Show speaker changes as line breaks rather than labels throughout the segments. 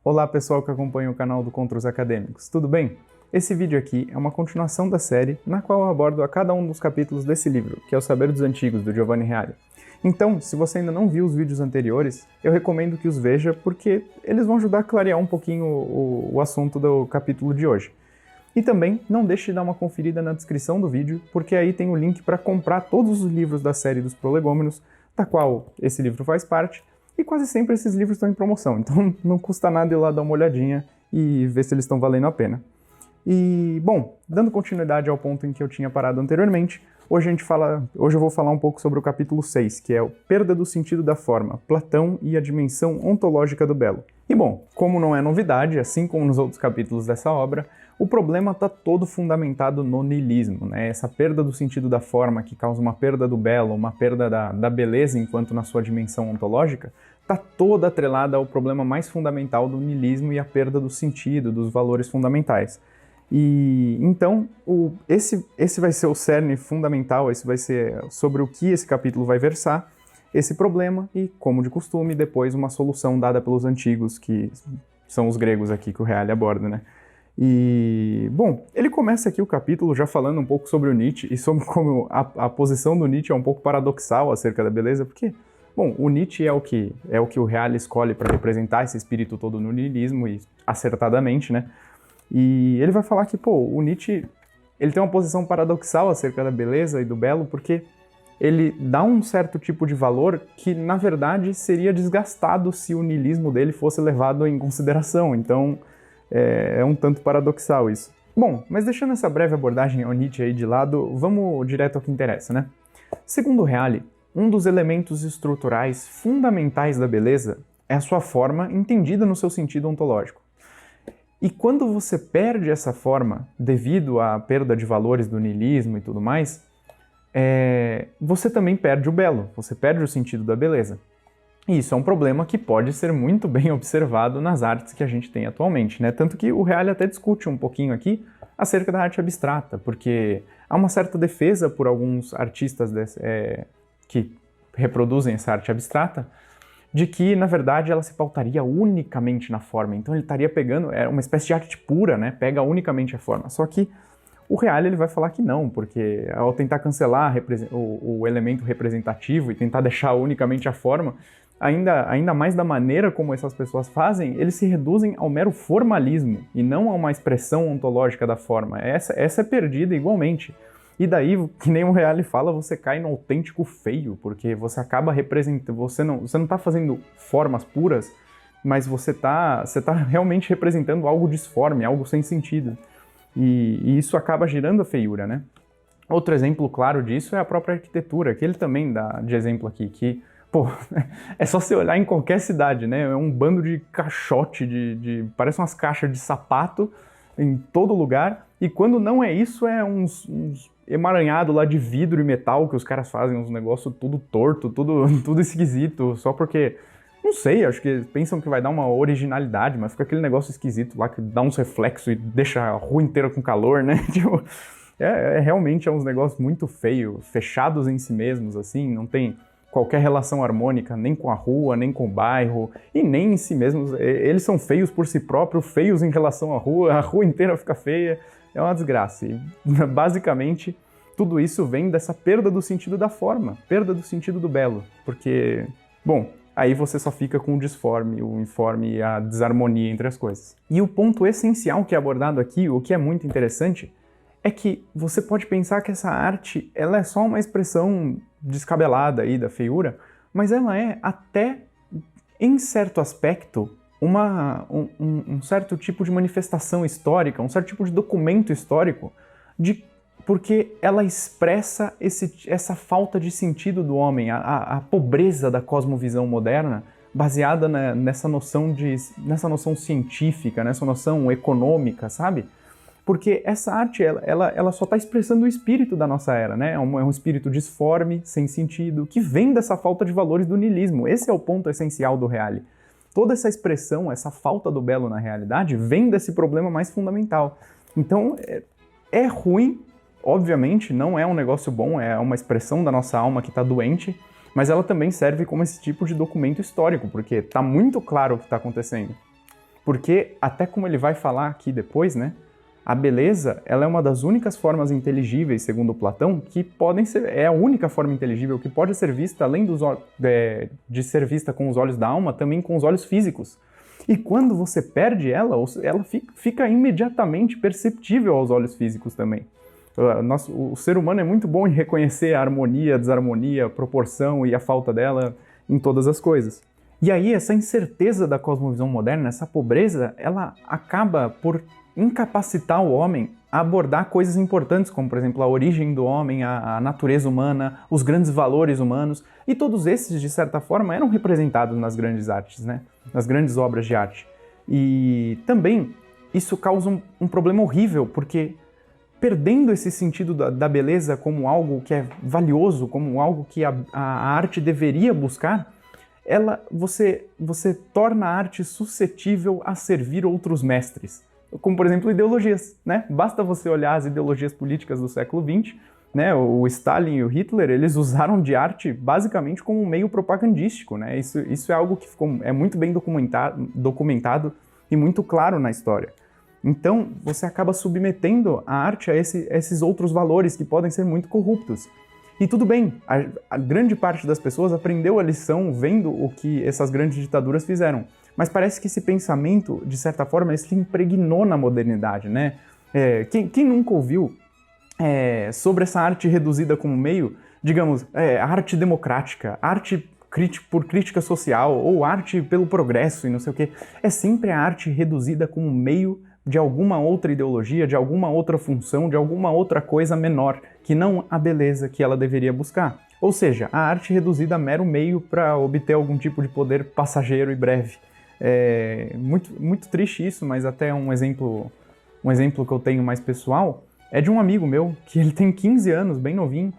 Olá pessoal que acompanha o canal do Contra os Acadêmicos, tudo bem? Esse vídeo aqui é uma continuação da série na qual eu abordo a cada um dos capítulos desse livro, que é o Saber dos Antigos, do Giovanni Reale. Então, se você ainda não viu os vídeos anteriores, eu recomendo que os veja porque eles vão ajudar a clarear um pouquinho o assunto do capítulo de hoje. E também não deixe de dar uma conferida na descrição do vídeo, porque aí tem o link para comprar todos os livros da série dos Prolegômenos, da qual esse livro faz parte, e quase sempre esses livros estão em promoção, então não custa nada ir lá dar uma olhadinha e ver se eles estão valendo a pena. E, bom, dando continuidade ao ponto em que eu tinha parado anteriormente, hoje eu vou falar um pouco sobre o capítulo 6, que é o Perda do Sentido da Forma, Platão e a Dimensão Ontológica do Belo. E bom, como não é novidade, assim como nos outros capítulos dessa obra, o problema está todo fundamentado no niilismo, né? Essa perda do sentido da forma que causa uma perda do belo, uma perda da beleza enquanto na sua dimensão ontológica, está toda atrelada ao problema mais fundamental do niilismo e a perda do sentido, dos valores fundamentais. E então, esse vai ser o cerne fundamental, esse vai ser sobre o que esse capítulo vai versar, esse problema e, como de costume, depois uma solução dada pelos antigos, que são os gregos aqui que o Reale aborda, né? E, bom, ele começa aqui o capítulo já falando um pouco sobre o Nietzsche e sobre como a posição do Nietzsche é um pouco paradoxal acerca da beleza, porque, bom, o Nietzsche é o que o Reale escolhe para representar esse espírito todo no niilismo e acertadamente, né? E ele vai falar que, pô, o Nietzsche, ele tem uma posição paradoxal acerca da beleza e do belo, porque ele dá um certo tipo de valor que, na verdade, seria desgastado se o niilismo dele fosse levado em consideração. Então, é um tanto paradoxal isso. Bom, mas deixando essa breve abordagem ao Nietzsche aí de lado, vamos direto ao que interessa, né? Segundo Reale, um dos elementos estruturais fundamentais da beleza é a sua forma entendida no seu sentido ontológico. E quando você perde essa forma, devido à perda de valores do niilismo e tudo mais, você também perde o belo, você perde o sentido da beleza. E isso é um problema que pode ser muito bem observado nas artes que a gente tem atualmente, né? Tanto que o Reale até discute um pouquinho aqui acerca da arte abstrata, porque há uma certa defesa por alguns artistas que reproduzem essa arte abstrata, de que, na verdade, ela se pautaria unicamente na forma. Então ele estaria pegando, é uma espécie de arte pura, né? Pega unicamente a forma. Só que o Reale ele vai falar que não, porque ao tentar cancelar o elemento representativo e tentar deixar unicamente a forma, ainda mais da maneira como essas pessoas fazem, eles se reduzem ao mero formalismo e não a uma expressão ontológica da forma. Essa é perdida igualmente. E daí, que nem o Reale fala, você cai no autêntico feio, porque você acaba representando, você não está fazendo formas puras, mas você tá realmente representando algo disforme, algo sem sentido. E isso acaba gerando a feiura, né? Outro exemplo claro disso é a própria arquitetura, que ele também dá de exemplo aqui, que, pô, é só você olhar em qualquer cidade, né? É um bando de caixote, parece umas caixas de sapato em todo lugar, e quando não é isso, é uns emaranhado lá de vidro e metal que os caras fazem, uns negócios tudo torto, tudo esquisito, só porque, não sei, acho que pensam que vai dar uma originalidade, mas fica aquele negócio esquisito lá que dá uns reflexos e deixa a rua inteira com calor, né? Tipo, realmente uns negócios muito feios, fechados em si mesmos, assim, não tem qualquer relação harmônica nem com a rua, nem com o bairro, e nem em si mesmos. Eles são feios por si próprios, feios em relação à rua, a rua inteira fica feia, é uma desgraça. E, basicamente, tudo isso vem dessa perda do sentido da forma, perda do sentido do belo, porque, bom, aí você só fica com o disforme, o informe e a desarmonia entre as coisas. E o ponto essencial que é abordado aqui, o que é muito interessante, é que você pode pensar que essa arte ela é só uma expressão descabelada aí da feiura, mas ela é até, em certo aspecto, um certo tipo de manifestação histórica, um certo tipo de documento histórico, porque ela expressa essa falta de sentido do homem, a pobreza da cosmovisão moderna, baseada nessa noção científica, nessa noção econômica, sabe? Porque essa arte, ela só está expressando o espírito da nossa era, né? É um espírito disforme, sem sentido, que vem dessa falta de valores do niilismo. Esse é o ponto essencial do Reale. Toda essa expressão, essa falta do belo na realidade, vem desse problema mais fundamental. Então, é ruim, obviamente, não é um negócio bom, é uma expressão da nossa alma que está doente, mas ela também serve como esse tipo de documento histórico, porque está muito claro o que está acontecendo. porque, até como ele vai falar aqui depois, né, a beleza, ela é uma das únicas formas inteligíveis, segundo Platão, que podem ser, é a única forma inteligível que pode ser vista, além de ser vista com os olhos da alma, também com os olhos físicos. E quando você perde ela fica imediatamente perceptível aos olhos físicos também. O ser humano é muito bom em reconhecer a harmonia, a desarmonia, a proporção e a falta dela em todas as coisas. E aí essa incerteza da cosmovisão moderna, essa pobreza, ela acaba por incapacitar o homem a abordar coisas importantes, como, por exemplo, a origem do homem, a natureza humana, os grandes valores humanos, e todos esses, de certa forma, eram representados nas grandes artes, né? Nas grandes obras de arte. E também isso causa um problema horrível, porque perdendo esse sentido da beleza como algo que é valioso, como algo que a arte deveria buscar, você torna a arte suscetível a servir outros mestres. Como, por exemplo, ideologias, né? Basta você olhar as ideologias políticas do século XX, né? O Stalin e o Hitler, eles usaram de arte basicamente como um meio propagandístico, né? Isso é algo que é muito bem documentado e muito claro na história. Então, você acaba submetendo a arte a esses outros valores que podem ser muito corruptos. E tudo bem, a grande parte das pessoas aprendeu a lição vendo o que essas grandes ditaduras fizeram. Mas parece que esse pensamento, de certa forma, ele se impregnou na modernidade, né? Quem nunca ouviu sobre essa arte reduzida como meio, digamos, arte democrática, arte por crítica social, ou arte pelo progresso e não sei o quê. É sempre a arte reduzida como meio de alguma outra ideologia, de alguma outra função, de alguma outra coisa menor, que não a beleza que ela deveria buscar. Ou seja, a arte reduzida a mero meio para obter algum tipo de poder passageiro e breve. Muito triste isso, mas até um exemplo que eu tenho mais pessoal é de um amigo meu, que ele tem 15 anos, bem novinho,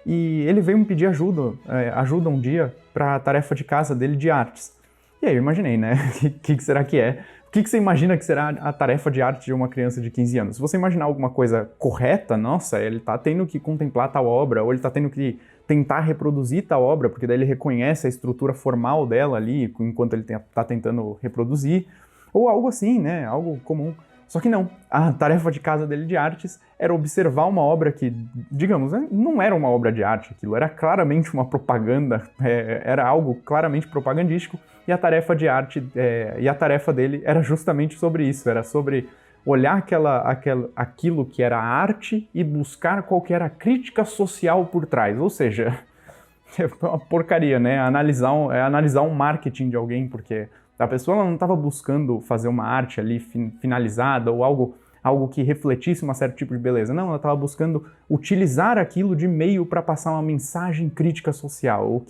e ele veio me pedir ajuda um dia para a tarefa de casa dele de artes. E aí eu imaginei, né? O que será que é? O que você imagina que será a tarefa de arte de uma criança de 15 anos? Se você imaginar alguma coisa correta, nossa, ele tá tendo que contemplar tal obra, ou ele tá tendo que tentar reproduzir tal obra, porque daí ele reconhece a estrutura formal dela ali, enquanto ele tá tentando reproduzir, ou algo assim, né? Algo comum. Só que não. A tarefa de casa dele de artes era observar uma obra que, digamos, não era uma obra de arte, aquilo era claramente uma propaganda, era algo claramente propagandístico, e a tarefa de arte, e a tarefa dele era justamente sobre isso, era sobre olhar aquilo que era arte e buscar qual que era a crítica social por trás, ou seja, é uma porcaria, né? Analisar um marketing de alguém, porque a pessoa não estava buscando fazer uma arte ali finalizada ou algo que refletisse um certo tipo de beleza. Não, ela estava buscando utilizar aquilo de meio para passar uma mensagem crítica social,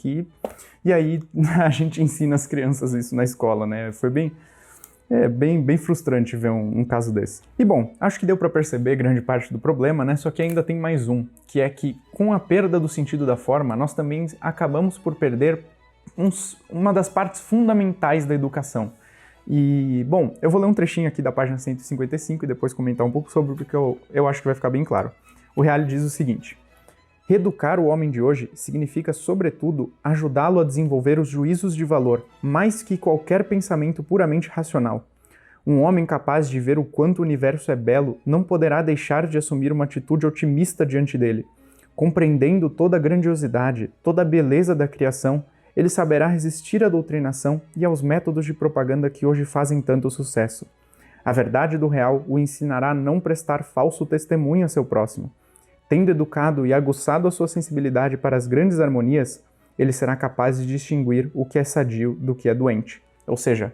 E aí a gente ensina as crianças isso na escola, né? Foi bem frustrante ver um caso desse. E bom, acho que deu para perceber grande parte do problema, né? Só que ainda tem mais um, que é que com a perda do sentido da forma, nós também acabamos por perder uma das partes fundamentais da educação. E, bom, eu vou ler um trechinho aqui da página 155 e depois comentar um pouco sobre, porque eu acho que vai ficar bem claro. O Reale diz o seguinte: reeducar o homem de hoje significa, sobretudo, ajudá-lo a desenvolver os juízos de valor, mais que qualquer pensamento puramente racional. Um homem capaz de ver o quanto o universo é belo não poderá deixar de assumir uma atitude otimista diante dele. Compreendendo toda a grandiosidade, toda a beleza da criação, ele saberá resistir à doutrinação e aos métodos de propaganda que hoje fazem tanto sucesso. A verdade do real o ensinará a não prestar falso testemunho a seu próximo. Tendo educado e aguçado a sua sensibilidade para as grandes harmonias, ele será capaz de distinguir o que é sadio do que é doente. Ou seja,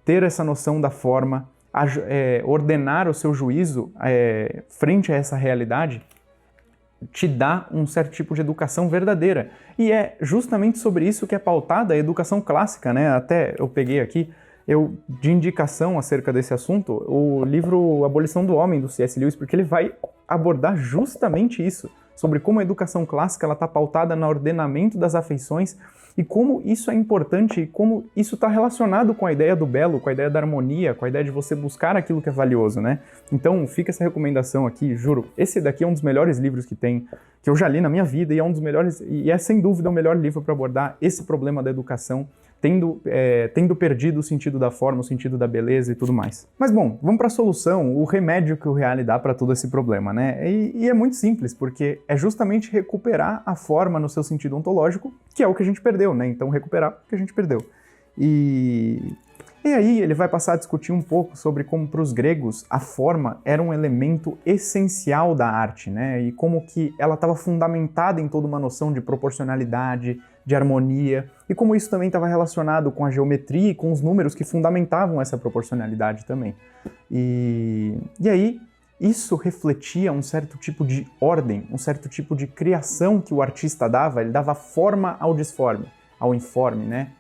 ter essa noção da forma, ordenar o seu juízo frente a essa realidade, te dá um certo tipo de educação verdadeira. E é justamente sobre isso que é pautada a educação clássica, né? Até eu peguei aqui, de indicação acerca desse assunto, o livro Abolição do Homem, do C.S. Lewis, porque ele vai abordar justamente isso, sobre como a educação clássica está pautada no ordenamento das afeições e como isso é importante e como isso está relacionado com a ideia do belo, com a ideia da harmonia, com a ideia de você buscar aquilo que é valioso, né? Então fica essa recomendação aqui, juro, esse daqui é um dos melhores livros que eu já li na minha vida e é um dos melhores, e é sem dúvida o melhor livro para abordar esse problema da educação tendo perdido o sentido da forma, o sentido da beleza e tudo mais. Mas bom, vamos para a solução, o remédio que o Reale dá para todo esse problema, né? E é muito simples, porque é justamente recuperar a forma no seu sentido ontológico, que é o que a gente perdeu, né? Então recuperar o que a gente perdeu. E aí ele vai passar a discutir um pouco sobre como para os gregos a forma era um elemento essencial da arte, né? E como que ela estava fundamentada em toda uma noção de proporcionalidade, de harmonia, e como isso também estava relacionado com a geometria e com os números que fundamentavam essa proporcionalidade também. E aí isso refletia um certo tipo de ordem, um certo tipo de criação que o artista dava, ele dava forma ao disforme, ao informe, né?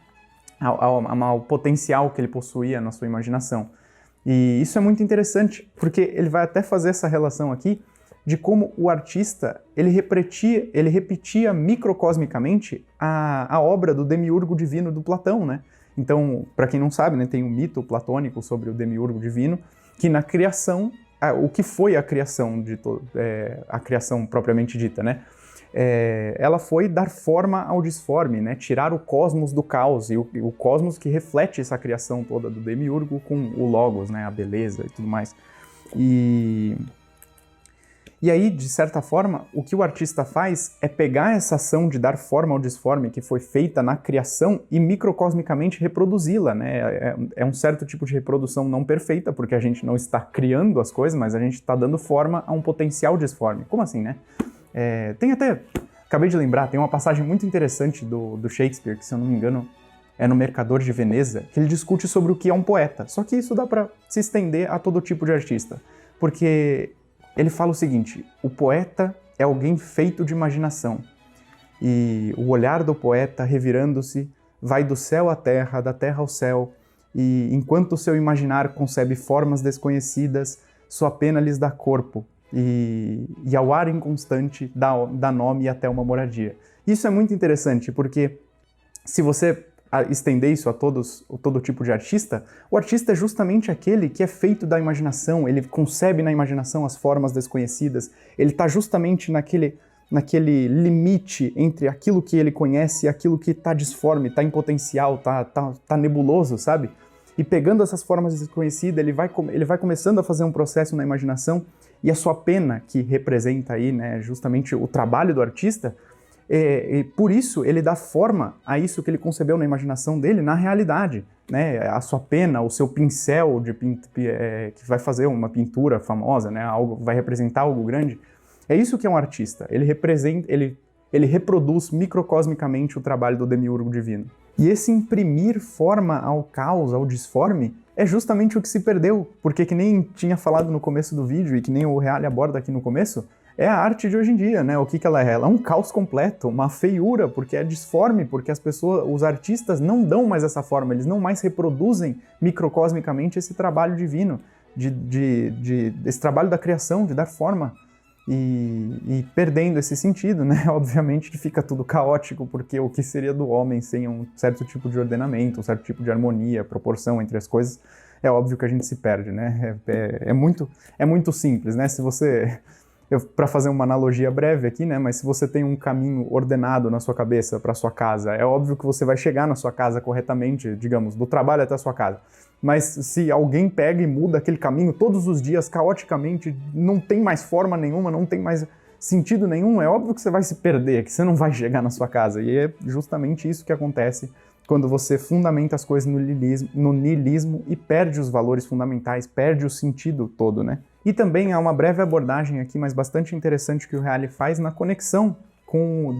Ao potencial que ele possuía na sua imaginação. E isso é muito interessante, porque ele vai até fazer essa relação aqui de como o artista ele repetia microcosmicamente a obra do demiurgo divino do Platão, né? Então, para quem não sabe, né, tem um mito platônico sobre o demiurgo divino, que na criação, o que foi a criação a criação propriamente dita, né? Ela foi dar forma ao disforme, né? Tirar o cosmos do caos, e o cosmos que reflete essa criação toda do demiurgo com o logos, né? A beleza e tudo mais. E aí, de certa forma, o que o artista faz é pegar essa ação de dar forma ao disforme que foi feita na criação e microcosmicamente reproduzi-la, né? É um certo tipo de reprodução não perfeita, porque a gente não está criando as coisas, mas a gente está dando forma a um potencial disforme. Como assim, né? Acabei de lembrar, tem uma passagem muito interessante do Shakespeare, que se eu não me engano é no Mercador de Veneza, que ele discute sobre o que é um poeta. Só que isso dá para se estender a todo tipo de artista, porque ele fala o seguinte: o poeta é alguém feito de imaginação, e o olhar do poeta, revirando-se, vai do céu à terra, da terra ao céu, e enquanto o seu imaginar concebe formas desconhecidas, sua pena lhes dá corpo, e ao ar inconstante dá nome até uma moradia. Isso é muito interessante, porque se você estender isso a todo tipo de artista, o artista é justamente aquele que é feito da imaginação, ele concebe na imaginação as formas desconhecidas, ele está justamente naquele limite entre aquilo que ele conhece e aquilo que está disforme, está em potencial, tá nebuloso, sabe? E pegando essas formas desconhecidas, ele vai começando a fazer um processo na imaginação, e a sua pena, que representa aí, né, justamente o trabalho do artista, por isso ele dá forma a isso que ele concebeu na imaginação dele, na realidade, né? A sua pena, o seu pincel que vai fazer uma pintura famosa, né? Vai representar algo grande. É isso que é um artista. Ele reproduz microcosmicamente o trabalho do demiurgo divino. E esse imprimir forma ao caos, ao disforme, é justamente o que se perdeu, porque que nem tinha falado no começo do vídeo e que nem o Reale aborda aqui no começo, é a arte de hoje em dia, né? O que ela é? Ela é um caos completo, uma feiura, porque é disforme, porque os artistas não dão mais essa forma, eles não mais reproduzem microcosmicamente esse trabalho divino, esse trabalho da criação, de dar forma, e perdendo esse sentido, né? Obviamente que fica tudo caótico, porque o que seria do homem sem um certo tipo de ordenamento, um certo tipo de harmonia, proporção entre as coisas, é óbvio que a gente se perde, né? É muito simples, né? Para fazer uma analogia breve aqui, né? Mas se você tem um caminho ordenado na sua cabeça para sua casa, é óbvio que você vai chegar na sua casa corretamente, digamos, do trabalho até a sua casa. Mas se alguém pega e muda aquele caminho todos os dias, caoticamente, não tem mais forma nenhuma, não tem mais sentido nenhum, é óbvio que você vai se perder, que você não vai chegar na sua casa. E é justamente isso que acontece quando você fundamenta as coisas no niilismo e perde os valores fundamentais, perde o sentido todo, né? E também há uma breve abordagem aqui, mas bastante interessante, que o Reale faz na conexão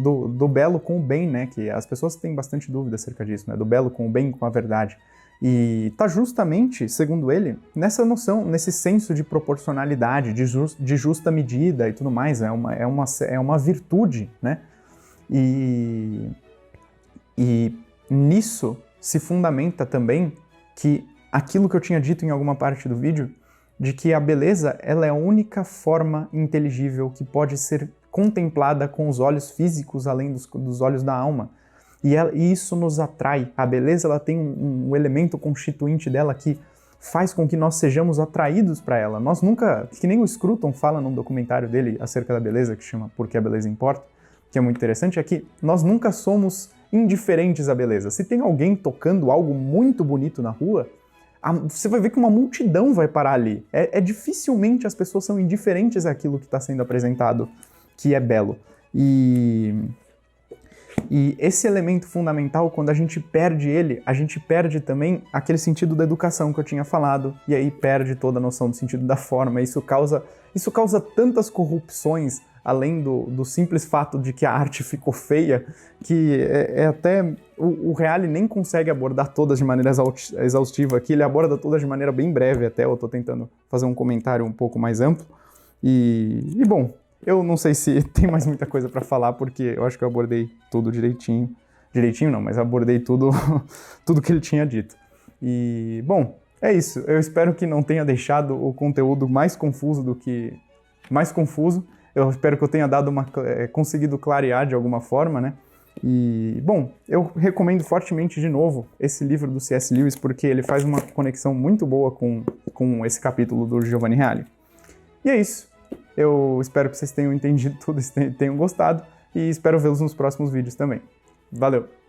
do belo com o bem, né? Que as pessoas têm bastante dúvida acerca disso, né? Do belo com o bem, com a verdade. E está justamente, segundo ele, nessa noção, nesse senso de proporcionalidade, de justa medida e tudo mais. É uma virtude, né? E nisso se fundamenta também que aquilo que eu tinha dito em alguma parte do vídeo, de que a beleza ela é a única forma inteligível que pode ser contemplada com os olhos físicos além dos olhos da alma. E isso nos atrai. A beleza ela tem um elemento constituinte dela que faz com que nós sejamos atraídos para ela. Nós nunca, que nem o Scruton fala num documentário dele acerca da beleza, que chama Por que a Beleza Importa, que é muito interessante, é que nós nunca somos indiferentes à beleza. Se tem alguém tocando algo muito bonito na rua, você vai ver que uma multidão vai parar ali. Dificilmente as pessoas são indiferentes àquilo que está sendo apresentado, que é belo. E esse elemento fundamental, quando a gente perde ele, a gente perde também aquele sentido da educação que eu tinha falado, e aí perde toda a noção do sentido da forma. Isso causa tantas corrupções, além do simples fato de que a arte ficou feia, que até o Reale nem consegue abordar todas de maneira exaustiva aqui, ele aborda todas de maneira bem breve até, eu tô tentando fazer um comentário um pouco mais amplo. E bom, eu não sei se tem mais muita coisa para falar, porque eu acho que eu abordei tudo direitinho. Direitinho não, mas abordei tudo que ele tinha dito. E, bom, é isso. Eu espero que não tenha deixado o conteúdo mais confuso do que... mais confuso. Eu espero que eu tenha conseguido clarear de alguma forma, né? E, bom, eu recomendo fortemente de novo esse livro do C.S. Lewis, porque ele faz uma conexão muito boa com esse capítulo do Giovanni Reale. E é isso. Eu espero que vocês tenham entendido tudo, tenham gostado, e espero vê-los nos próximos vídeos também. Valeu!